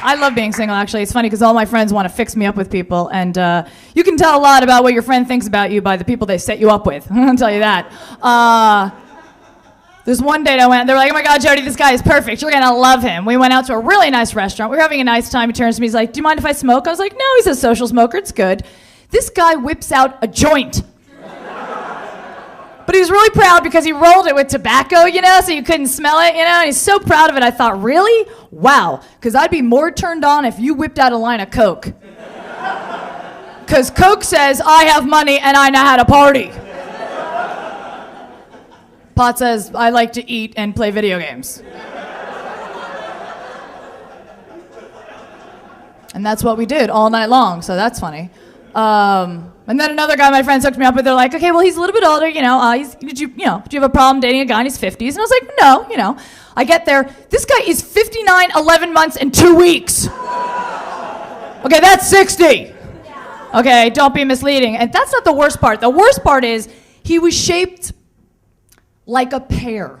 I love being single, actually. It's funny because all my friends want to fix me up with people, and you can tell a lot about what your friend thinks about you by the people they set you up with. I'll tell you that. There's one date I went, they were like, oh my God, Jody, this guy is perfect. You're going to love him. We went out to a really nice restaurant. We were having a nice time. He turns to me, he's like, do you mind if I smoke? I was like, no, he's a social smoker. It's good. This guy whips out a joint. But he was really proud because he rolled it with tobacco, so you couldn't smell it, and he's so proud of it. I thought, really? Wow. Because I'd be more turned on if you whipped out a line of Coke. Because Coke says, I have money and I know how to party. Pot says, I like to eat and play video games. And that's what we did all night long, so that's funny. And then another guy my friends hooked me up with, they're like, okay, well, he's a little bit older, do you have a problem dating a guy in his 50s? And I was like, no, I get there, this guy is 59, 11 months, and 2 weeks. Okay, that's 60. Okay, don't be misleading. And that's not the worst part. The worst part is he was shaped like a pear.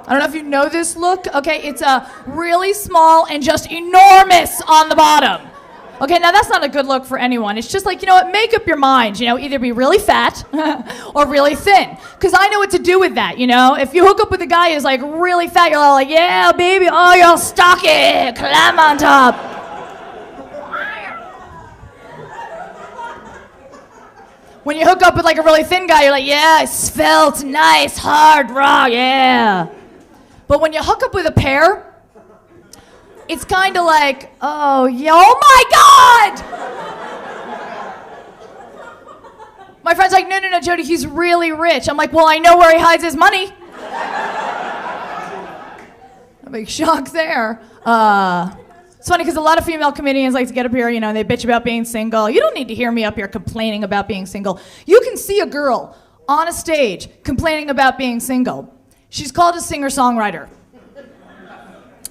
I don't know if you know this look. Okay, it's really small and just enormous on the bottom. Okay, now that's not a good look for anyone. It's just like, make up your mind. Either be really fat or really thin. Because I know what to do with that, If you hook up with a guy who's like really fat, you're all like, yeah, baby, oh, you're stocky, climb on top. When you hook up with like a really thin guy, you're like, yeah, svelte, nice, hard, raw, yeah. But when you hook up with a pear, it's kind of like, oh, yeah, oh my God! My friend's like, no, Jody, he's really rich. I'm like, well, I know where he hides his money. A big shock there. It's funny because a lot of female comedians like to get up here, and they bitch about being single. You don't need to hear me up here complaining about being single. You can see a girl on a stage complaining about being single. She's called a singer-songwriter.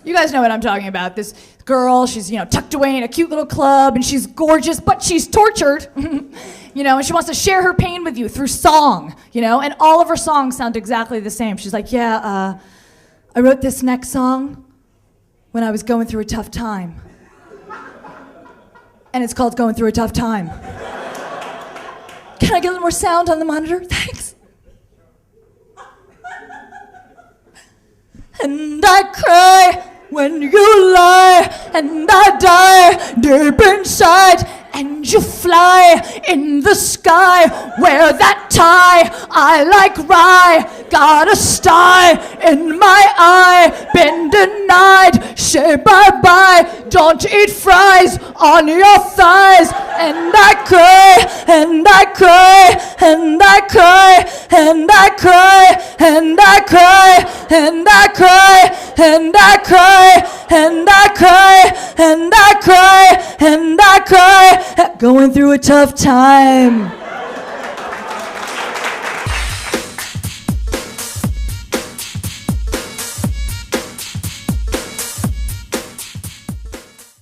You guys know what I'm talking about. This girl, she's, tucked away in a cute little club, and she's gorgeous, but she's tortured. And she wants to share her pain with you through song, and all of her songs sound exactly the same. She's like, I wrote this next song when I was going through a tough time. And it's called Going Through a Tough Time. Can I get a little more sound on the monitor? Thanks. And I cry when you lie, and I die deep inside, and you fly in the sky. Wear that tie, I like rye. Got a sty in my eye. Been denied, say bye-bye. Don't eat fries on your thighs. And I cry, and I cry, and I cry, and I cry, and I cry, and I cry, and I cry, and I cry, and I cry, and I cry, going through a tough time.